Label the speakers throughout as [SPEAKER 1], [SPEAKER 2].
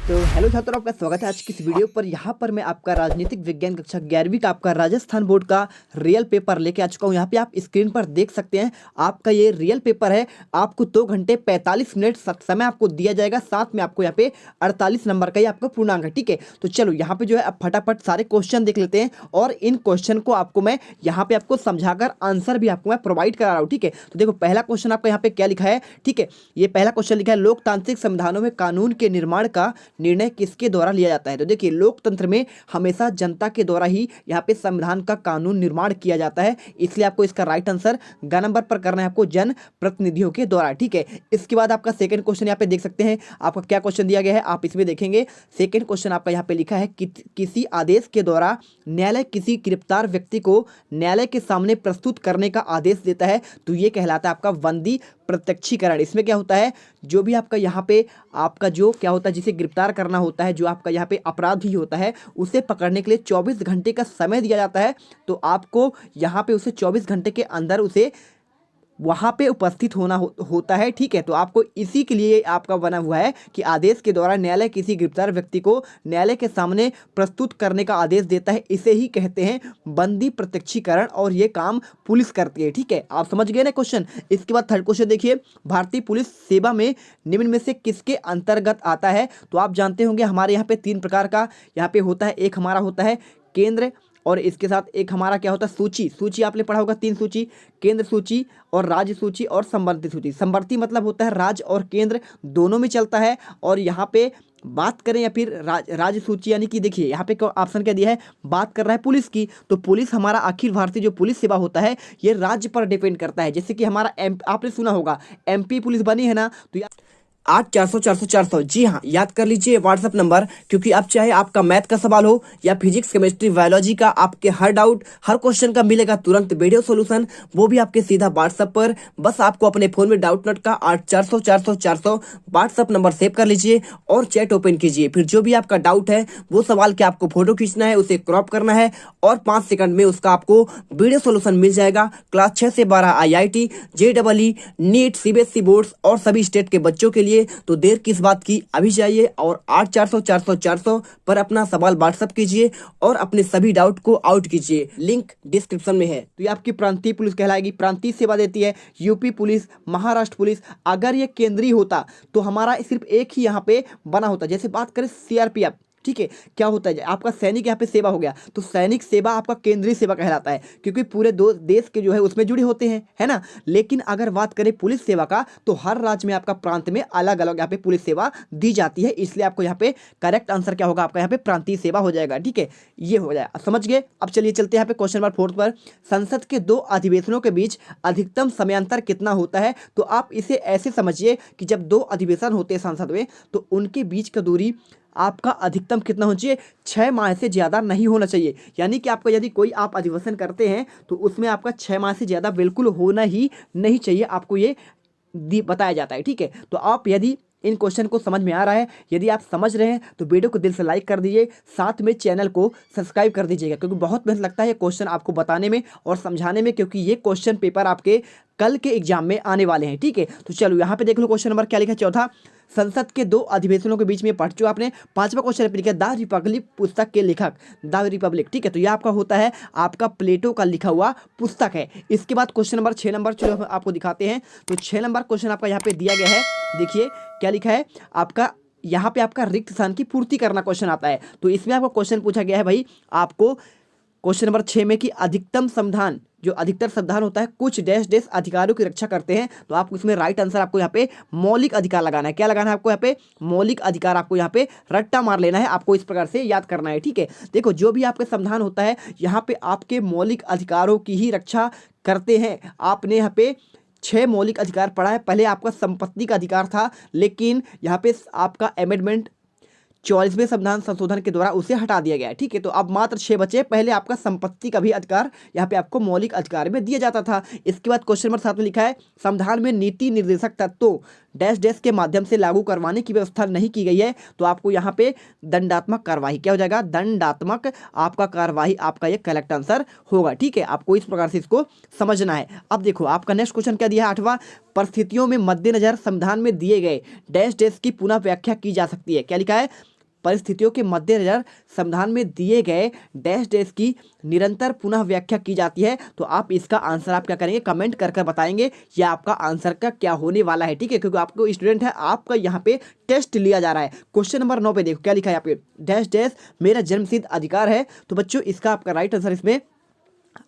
[SPEAKER 1] तो हेलो छात्रों, आपका स्वागत है आज की इस वीडियो पर। यहाँ पर मैं आपका राजनीतिक विज्ञान कक्षा 11वीं का आपका राजस्थान बोर्ड का रियल पेपर लेके आ चुका हूँ। यहाँ पे आप स्क्रीन पर देख सकते हैं, आपका ये रियल पेपर है। आपको 2 घंटे 45 मिनट समय आपको दिया जाएगा। साथ में आपको यहाँ पे 48 नंबर का ही आपका पूर्णांक है। ठीक है, तो चलो यहाँ पे जो है अब फटाफट सारे क्वेश्चन देख लेते हैं और इन क्वेश्चन को आपको मैं यहाँ पे आपको समझाकर आंसर भी आपको मैं प्रोवाइड करा रहा हूँ। ठीक है, तो देखो पहला क्वेश्चन आपका यहाँ पे क्या लिखा है। ठीक है, ये पहला क्वेश्चन लिखा है, लोकतांत्रिक संविधानों में कानून के निर्माण का निर्णय किसके द्वारा लिया जाता है। तो देखिए, लोकतंत्र में हमेशा जनता के द्वारा ही यहाँ पे संविधान का कानून निर्माण किया जाता है, इसलिए आपको इसका राइट आंसर ग नंबर पर करना है, आपको जन प्रतिनिधियों के द्वारा। ठीक है, इसके बाद आपका सेकंड क्वेश्चन यहाँ पे देख सकते हैं, आपका क्या क्वेश्चन दिया गया है आप इसमें देखेंगे। सेकंड क्वेश्चन आपका यहाँ पे लिखा है कि किसी आदेश के द्वारा न्यायालय किसी गिरफ्तार व्यक्ति को न्यायालय के सामने प्रस्तुत करने का आदेश देता है, तो ये कहलाता है आपका बंदी प्रत्यक्षीकरण। इसमें क्या होता है, जो भी आपका यहाँ पे आपका जो क्या होता है, जिसे गिरफ्तार करना होता है, जो आपका यहाँ पे अपराधी होता है, उसे पकड़ने के लिए 24 घंटे का समय दिया जाता है। तो आपको यहाँ पे उसे 24 घंटे के अंदर उसे वहाँ पे उपस्थित होना होता है। ठीक है, तो आपको इसी के लिए आपका बना हुआ है कि आदेश के द्वारा न्यायालय किसी गिरफ्तार व्यक्ति को न्यायालय के सामने प्रस्तुत करने का आदेश देता है, इसे ही कहते हैं बंदी प्रत्यक्षीकरण, और ये काम पुलिस करती है। ठीक है, आप समझ गए ना क्वेश्चन। इसके बाद थर्ड क्वेश्चन देखिए, भारतीय पुलिस सेवा में निम्न में से किसके अंतर्गत आता है। तो आप जानते होंगे हमारे यहाँ पे 3 प्रकार का यहाँ पे होता है। एक हमारा होता है केंद्र, और इसके साथ एक हमारा क्या होता है सूची आपने पढ़ा होगा, 3 सूची, केंद्र सूची और राज्य सूची और संवर्ती सूची। संवर्ती मतलब होता है राज्य और केंद्र दोनों में चलता है। और यहाँ पे बात करें या फिर राज्य सूची, यानी कि देखिए यहाँ पे ऑप्शन क्या दिया है, बात कर रहा है पुलिस की, तो पुलिस हमारा अखिल भारतीय जो पुलिस सेवा होता है ये राज्य पर डिपेंड करता है। जैसे कि हमारा आपने सुना होगा MP पुलिस बनी है ना, तो 8400 जी हाँ, याद कर लीजिए व्हाट्सएप नंबर, क्योंकि अब चाहे आपका मैथ का सवाल हो या फिजिक्स केमिस्ट्री बायोलॉजी का, आपके हर डाउट हर क्वेश्चन का मिलेगा तुरंत वीडियो सॉल्यूशन, वो भी आपके सीधा व्हाट्सएप पर। बस आपको अपने फोन में डाउट नोट का 8400 व्हाट्सएप नंबर सेव कर लीजिए और चैट ओपन कीजिए। फिर जो भी आपका डाउट है वो सवाल के आपको फोटो खींचना है, उसे क्रॉप करना है और 5 सेकंड में उसका आपको वीडियो सोल्यूशन मिल जाएगा। क्लास 6 से 12 IIT, JEE, NEET, CBSE boards और सभी स्टेट के बच्चों के लिए। तो देर किस बात की, अभी जाइए और 8400 पर अपना सवाल व्हाट्सएप कीजिए और अपने सभी डाउट को आउट कीजिए, लिंक डिस्क्रिप्शन में है। तो ये आपकी प्रांतीय पुलिस कहलाएगी, प्रांतीय सेवा देती है यूपी पुलिस, महाराष्ट्र पुलिस। अगर ये केंद्रीय होता तो हमारा सिर्फ एक ही यहाँ पे बना होता। जैसे बात करें CRPF, ठीक है, क्या होता है आपका सैनिक यहाँ पे सेवा हो गया, तो सैनिक सेवा आपका केंद्रीय सेवा कहलाता है, क्योंकि पूरे देश के जो है उसमें जुड़े होते हैं, है ना। लेकिन अगर बात करें पुलिस सेवा का, तो हर राज्य में आपका प्रांत में अलग अलग यहाँ पे पुलिस सेवा दी जाती है, इसलिए आपको यहाँ पे करेक्ट आंसर क्या होगा, आपका यहाँ पे प्रांतीय सेवा हो जाएगा। ठीक है, ये हो जाए, समझ गए। अब चलिए चलते हैं यहाँ पे क्वेश्चन नंबर 4 पर, संसद के 2 अधिवेशनों के बीच अधिकतम समयांतर कितना होता है। तो आप इसे ऐसे समझिए कि जब 2 अधिवेशन होते हैं संसद में, तो उनके बीच का दूरी आपका अधिकतम कितना होना चाहिए, 6 माह से ज़्यादा नहीं होना चाहिए। यानी कि आपका यदि कोई आप अधिवेशन करते हैं तो उसमें आपका 6 माह से ज़्यादा बिल्कुल होना ही नहीं चाहिए, आपको ये बताया जाता है। ठीक है, तो आप यदि इन क्वेश्चन को समझ में आ रहा है, यदि आप समझ रहे हैं तो वीडियो को दिल से लाइक कर दीजिए, साथ में चैनल को सब्सक्राइब कर दीजिएगा, क्योंकि बहुत मेहनत लगता है ये क्वेश्चन आपको बताने में और समझाने में, क्योंकि ये क्वेश्चन पेपर आपके कल के एग्जाम में आने वाले हैं। ठीक है, तो चलो यहाँ पे देख लो क्वेश्चन नंबर क्या लिखा है, चौथा, संसद के 2 अधिवेशनों के बीच में पढ़ चुका आपने। 5वां क्वेश्चन लिखा है, द रिपब्लिक पुस्तक के लेखक, द रिपब्लिक। ठीक है, तो यह आपका होता है आपका प्लेटो का लिखा हुआ पुस्तक है। इसके बाद क्वेश्चन नंबर 6 नंबर चलो आपको दिखाते हैं। तो 6 नंबर क्वेश्चन आपका यहाँ पे दिया गया है, देखिए क्या लिखा है आपका, यहाँ पे आपका रिक्त स्थान की पूर्ति करना क्वेश्चन आता है। तो इसमें आपको क्वेश्चन पूछा गया है भाई, आपको क्वेश्चन नंबर 6 में कि अधिकतम संविधान, जो अधिकतर संविधान होता है, कुछ डैश डैश अधिकारों की रक्षा करते हैं। तो आपको इसमें राइट आंसर आपको यहाँ पे मौलिक अधिकार लगाना है। क्या लगाना है आपको यहाँ पे, मौलिक अधिकार, आपको यहाँ पे रट्टा मार लेना है, आपको इस प्रकार से याद करना है। ठीक है, देखो जो भी आपके संविधान होता है यहाँ पे आपके मौलिक अधिकारों की ही रक्षा करते हैं। आपने यहाँ पे 6 मौलिक अधिकार पढ़ा है। पहले आपका संपत्ति का अधिकार था, लेकिन यहाँ पे आपका अमेंडमेंट 44वें संविधान संशोधन के द्वारा उसे हटा दिया गया है। ठीक है, तो अब मात्र 6 बचे। पहले आपका संपत्ति का भी अधिकार यहाँ पे आपको मौलिक अधिकार में दिया जाता था। इसके बाद क्वेश्चन नंबर 7 में लिखा है, संविधान में नीति निर्देशक तत्वों डैश डैश के माध्यम से लागू करवाने की व्यवस्था नहीं की गई है। तो आपको यहाँ पे दंडात्मक कार्रवाई, क्या हो जाएगा, दंडात्मक आपका कार्रवाई, आपका ये करेक्ट आंसर होगा। ठीक है, आपको इस प्रकार से इसको समझना है। अब देखो आपका नेक्स्ट क्वेश्चन क्या दिया है, 8वां, परिस्थितियों में मद्देनजर संविधान में दिए गए डैश डैश की पुनः व्याख्या की जा सकती है। क्या लिखा है, परिस्थितियों के मद्देनजर संविधान में दिए गए डैश डैश की निरंतर पुनः व्याख्या की जाती है। तो आप इसका आंसर आप क्या करेंगे, कमेंट कर बताएंगे या आपका आंसर का क्या होने वाला है। ठीक है, क्योंकि आपको स्टूडेंट है, आपका यहाँ पे टेस्ट लिया जा रहा है। क्वेश्चन नंबर 9 पे देखो क्या लिखा है यहाँ पे, डैश डैश मेरा जन्मसिद्ध अधिकार है। तो बच्चों इसका आपका राइट आंसर इसमें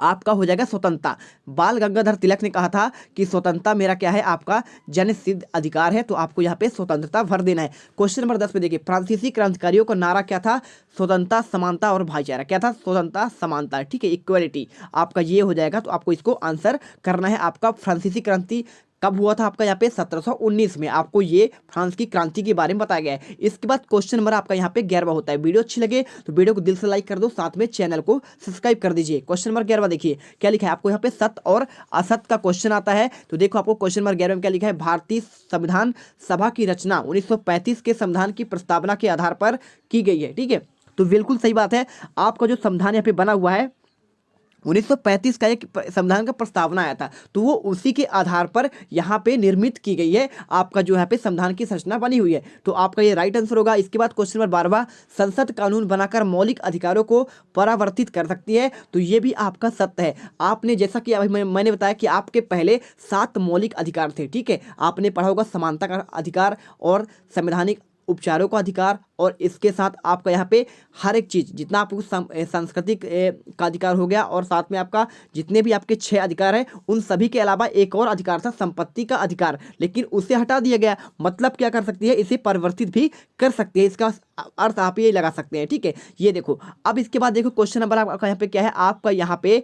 [SPEAKER 1] आपका हो जाएगा स्वतंत्रता। बाल गंगाधर तिलक ने कहा था कि स्वतंत्रता मेरा क्या है, आपका जन सिद्ध अधिकार है। तो आपको यहाँ पे स्वतंत्रता भर देना है। क्वेश्चन नंबर 10 पे देखिए, फ्रांसीसी क्रांतिकारियों का नारा क्या था, स्वतंत्रता, समानता और भाईचारा। क्या था, स्वतंत्रता, समानता, ठीक है, इक्वलिटी आपका ये हो जाएगा। तो आपको इसको आंसर करना है। आपका फ्रांसीसी क्रांति कब हुआ था, आपका यहाँ पे 1719 में आपको ये फ्रांस की क्रांति के बारे में बताया गया है। इसके बाद क्वेश्चन नंबर आपका यहाँ पे 11वां होता है। वीडियो अच्छी लगे तो वीडियो को दिल से लाइक कर दो, साथ में चैनल को सब्सक्राइब कर दीजिए। क्वेश्चन नंबर 11वां देखिए क्या लिखा है, आपको यहाँ पे सत्य और असत्य का क्वेश्चन आता है। तो देखो आपको क्वेश्चन नंबर 11 में क्या लिखा है, भारतीय संविधान सभा की रचना 1935 के संविधान की प्रस्तावना के आधार पर की गई है। ठीक है, तो बिल्कुल सही बात है। आपका जो संविधान यहाँ पे बना हुआ है 1935 का एक संविधान का प्रस्तावना आया था, तो वो उसी के आधार पर यहाँ पे निर्मित की गई है। आपका जो यहाँ पे संविधान की संरचना बनी हुई है। तो आपका ये राइट आंसर होगा। इसके बाद क्वेश्चन नंबर 12वां, संसद कानून बनाकर मौलिक अधिकारों को परावर्तित कर सकती है। तो ये भी आपका सत्य है। आपने जैसा कि अभी मैंने बताया कि आपके पहले 7 मौलिक अधिकार थे। ठीक है, आपने पढ़ा होगा समानता का अधिकार और संवैधानिक उपचारों का अधिकार, और इसके साथ आपका यहाँ पे हर एक चीज़ जितना आपको सांस्कृतिक का अधिकार हो गया, और साथ में आपका जितने भी आपके 6 अधिकार हैं उन सभी के अलावा एक और अधिकार था संपत्ति का अधिकार, लेकिन उसे हटा दिया गया। मतलब क्या कर सकती है, इसे परिवर्तित भी कर सकती है। इसका अर्थ आप ये लगा सकते हैं। ठीक है, ये देखो। अब इसके बाद देखो क्वेश्चन नंबर आपका यहाँ पे क्या है, आपका यहाँ पे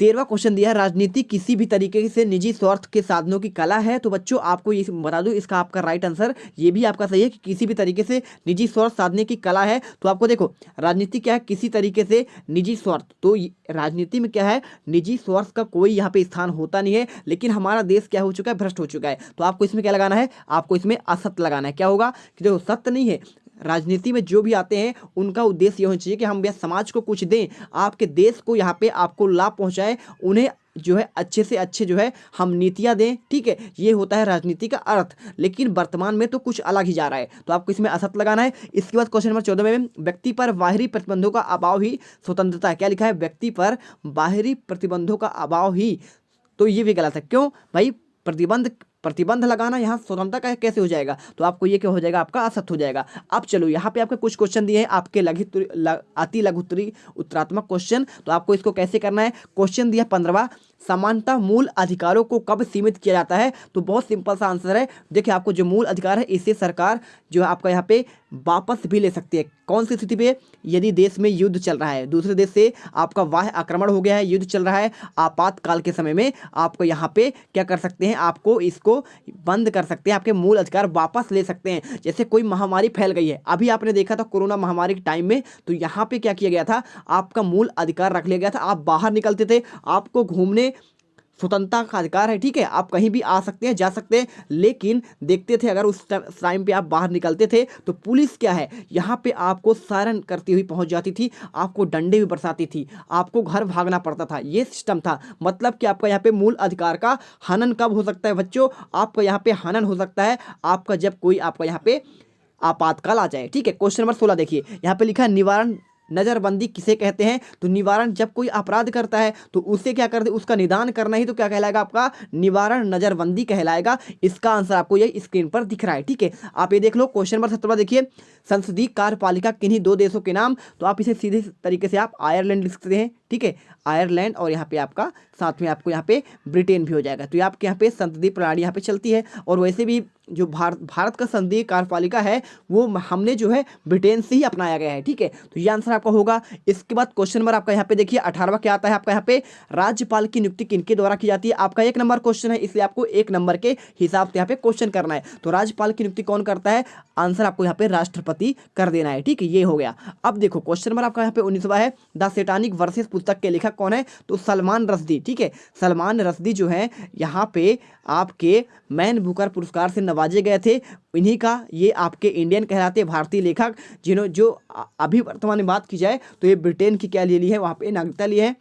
[SPEAKER 1] 13वां क्वेश्चन दिया है, राजनीति किसी भी तरीके से निजी स्वार्थ के साधनों की कला है। तो बच्चों आपको ये बता दूं, इसका आपका राइट आंसर ये भी आपका सही है कि किसी भी तरीके से निजी स्वार्थ साधने की कला है। तो आपको देखो राजनीति क्या है, किसी तरीके से निजी स्वार्थ। तो राजनीति में क्या है, निजी स्वार्थ का कोई यहाँ पे स्थान होता नहीं है। लेकिन हमारा देश क्या हो चुका है, भ्रष्ट हो चुका है। तो आपको इसमें क्या लगाना है, आपको इसमें असत्य लगाना है। क्या होगा कि देखो सत्य नहीं है, राजनीति में जो भी आते हैं उनका उद्देश्य ये होना चाहिए कि हम समाज को कुछ दें, आपके देश को यहाँ पे आपको लाभ पहुँचाए, उन्हें जो है अच्छे से अच्छे जो है हम नीतियाँ दें। ठीक है, ये होता है राजनीति का अर्थ। लेकिन वर्तमान में तो कुछ अलग ही जा रहा है। तो आपको इसमें असत्य लगाना है। इसके बाद क्वेश्चन नंबर 14 में, व्यक्ति पर बाहरी प्रतिबंधों का अभाव ही स्वतंत्रता है। क्या लिखा है, व्यक्ति पर बाहरी प्रतिबंधों का अभाव ही। तो ये भी गलत है। क्यों भाई, प्रतिबंध लगाना यहाँ स्वतंत्रता का कैसे हो जाएगा। तो आपको ये क्या हो जाएगा, आपका असत्य हो जाएगा। अब चलो यहाँ पे आपके कुछ क्वेश्चन दिए हैं, आपके अति लघु उत्तरात्मक क्वेश्चन। तो आपको इसको कैसे करना है, क्वेश्चन दिया 15वां, समानता मूल अधिकारों को कब सीमित किया जाता है। तो बहुत सिंपल सा आंसर है। देखिए आपको जो मूल अधिकार है इसे सरकार जो है आपका यहाँ पे वापस भी ले सकती है। कौन सी स्थिति पे, यदि देश में युद्ध चल रहा है, दूसरे देश से आपका बाह्य आक्रमण हो गया है, युद्ध चल रहा है, आपातकाल के समय में आपको यहाँ पे क्या कर सकते हैं, आपको इसको बंद कर सकते हैं, आपके मूल अधिकार वापस ले सकते हैं। जैसे कोई महामारी फैल गई है, अभी आपने देखा था कोरोना महामारी के टाइम में, तो यहाँ पे क्या किया गया था, आपका मूल अधिकार रख लिया गया था। आप बाहर निकलते थे, आपको घूमने स्वतंत्रता का अधिकार है। ठीक है, आप कहीं भी आ सकते हैं, जा सकते हैं, लेकिन देखते थे अगर उस टाइम पे आप बाहर निकलते थे तो पुलिस क्या है यहाँ पे आपको सायरन करती हुई पहुंच जाती थी, आपको डंडे भी बरसाती थी, आपको घर भागना पड़ता था। ये सिस्टम था। मतलब कि आपका यहाँ पे मूल अधिकार का हनन कब हो सकता है बच्चों, आपका यहाँ पे हनन हो सकता है आपका जब कोई आपका यहाँ पे आपातकाल आ जाए। ठीक है, क्वेश्चन नंबर 16 देखिए, यहाँ पे लिखा है निवारण नज़रबंदी किसे कहते हैं। तो निवारण, जब कोई अपराध करता है तो उसे क्या करते, उसका निदान करना ही तो क्या कहलाएगा, आपका निवारण नज़रबंदी कहलाएगा। इसका आंसर आपको ये स्क्रीन पर दिख रहा है। ठीक है, आप ये देख लो। क्वेश्चन नंबर 17 देखिए, संसदीय कार्यपालिका किन्हीं 2 देशों के नाम। तो आप इसे सीधे तरीके से आप आयरलैंड लिख सकते हैं। ठीक है, आयरलैंड, और यहाँ पे आपका साथ में आपको यहाँ पे ब्रिटेन भी हो जाएगा। तो ये आपके यहाँ पे संसदीय प्रणाली यहाँ पे चलती है। और वैसे भी जो भारत का संसदीय कार्यपालिका है वो हमने जो है ब्रिटेन से ही अपनाया गया है। ठीक है, तो ये आंसर आपका होगा। इसके बाद क्वेश्चन नंबर आपका यहाँ पे देखिए 18वां क्या आता है, आपका यहाँ पे राज्यपाल की नियुक्ति किनके द्वारा की जाती है। आपका 1 नंबर क्वेश्चन है, इसलिए आपको 1 नंबर के हिसाब से यहाँ पे क्वेश्चन करना है। तो राज्यपाल की नियुक्ति कौन करता है, आंसर आपको यहाँ पे राष्ट्रपति कर देना है। ठीक है, ये हो गया। अब देखो क्वेश्चन नंबर आपका यहाँ पे 19वां है, द सैटानिक वर्सेस पुस्तक के लेखक कौन है। तो सलमान रश्दी। ठीक है, सलमान रश्दी जो है यहाँ पे आपके मैन बुकर पुरस्कार से नवाजे गए थे। इन्हीं का ये आपके इंडियन कहलाते भारतीय लेखक, जो अभी वर्तमान में बात की जाए तो ये ब्रिटेन की क्या ले ली है, वहाँ पे नागरिकता ली है।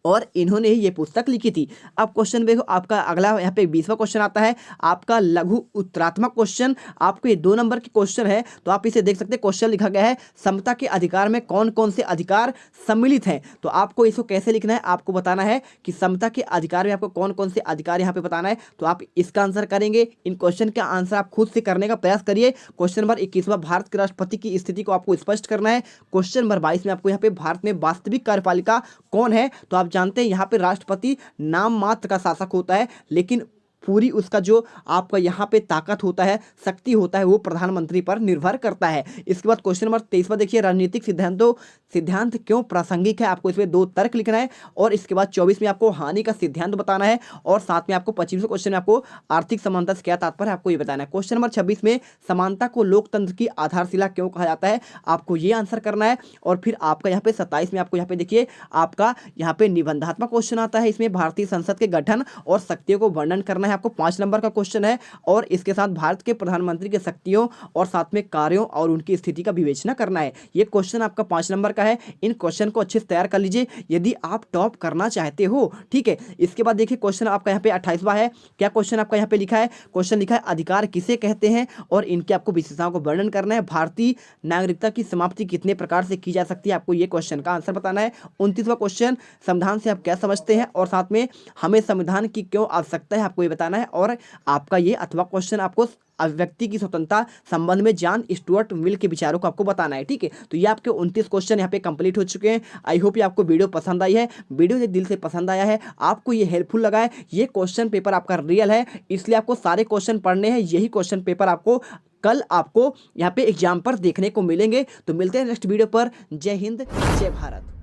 [SPEAKER 1] और इन्होंने ही ये पुस्तक लिखी थी। अब क्वेश्चन देखो आपका अगला यहाँ पे 20वां क्वेश्चन आता है आपका लघु उत्तरात्मक क्वेश्चन। आपको ये 2 नंबर के क्वेश्चन है, तो आप इसे देख सकते हैं। क्वेश्चन लिखा गया है समता के अधिकार में कौन कौन से अधिकार सम्मिलित हैं। तो आपको इसको कैसे लिखना है, आपको बताना है कि समता के अधिकार में आपको कौन कौन से अधिकार यहाँ पे बताना है। तो आप इसका आंसर करेंगे। इन क्वेश्चन का आंसर आप खुद से करने का प्रयास करिए। क्वेश्चन नंबर 21वां भारत के राष्ट्रपति की स्थिति को आपको स्पष्ट करना है। क्वेश्चन नंबर 22 में आपको यहाँ पे भारत में वास्तविक कार्यपालिका कौन है। तो आप जानते हैं यहाँ पे राष्ट्रपति नाम मात्र का शासक होता है, लेकिन पूरी उसका जो आपका यहाँ पे ताकत होता है, शक्ति होता है, वो प्रधानमंत्री पर निर्भर करता है। इसके बाद क्वेश्चन नंबर 23वां देखिए राजनीतिक सिद्धांत क्यों प्रासंगिक है। आपको इसमें 2 तर्क लिखना है। और इसके बाद 24 में आपको हानि का सिद्धांत बताना है। और साथ में आपको 25वें क्वेश्चन में आपको आर्थिक समानता से क्या तात्पर्य है, आपको ये बताना है। क्वेश्चन नंबर 26 में समानता को लोकतंत्र की आधारशिला क्यों कहा जाता है, आपको ये आंसर करना है। और फिर आपका यहाँ पे 27 में आपको यहाँ पे देखिए आपका यहाँ पे निबंधात्मक क्वेश्चन आता है। इसमें भारतीय संसद के गठन और शक्तियों को वर्णन करना है। आपको 5 नंबर का क्वेश्चन है। और इसके साथ भारत के प्रधानमंत्री के शक्तियों और साथ में कार्यों और उनकी स्थिति का विवेचना करना है। ये क्वेश्चन आपका 5 नंबर का है। इन क्वेश्चन को अच्छे से तैयार कर लीजिए यदि आप टॉप करना चाहते हो, ठीक है। इसके बाद देखिए क्वेश्चन आपका यहाँ पे 28वां है। क्या क्वेश्चन आपका यहाँ पे लिखा है, क्वेश्चन लिखा है अधिकार किसे कहते हैं और इनके आपको विशेषताओं को वर्णन करना है। भारतीय नागरिकता की समाप्ति कितने प्रकार से की जा सकती है, आपको ये क्वेश्चन का आंसर बताना है। 29वां क्वेश्चन संविधान से आप क्या समझते हैं और साथ में हमें संविधान की क्यों आवश्यकता है, आपको ये बताना है। और आपका ये अथवा क्वेश्चन आपको अभिव्यक्ति की स्वतंत्रता संबंध में जॉन स्टुअर्ट मिल के विचारों को आपको बताना है, ठीक है। तो ये आपके 29 क्वेश्चन यहाँ पे कंप्लीट हो चुके हैं। आई होप ये आपको वीडियो पसंद आई है। वीडियो दिल से पसंद आया है, आपको ये हेल्पफुल लगा है। ये क्वेश्चन पेपर आपका रियल है, इसलिए आपको सारे क्वेश्चन पढ़ने हैं। यही क्वेश्चन पेपर आपको कल आपको यहाँ पे एग्जाम पर देखने को मिलेंगे। तो मिलते हैं नेक्स्ट वीडियो पर। जय हिंद, जय भारत।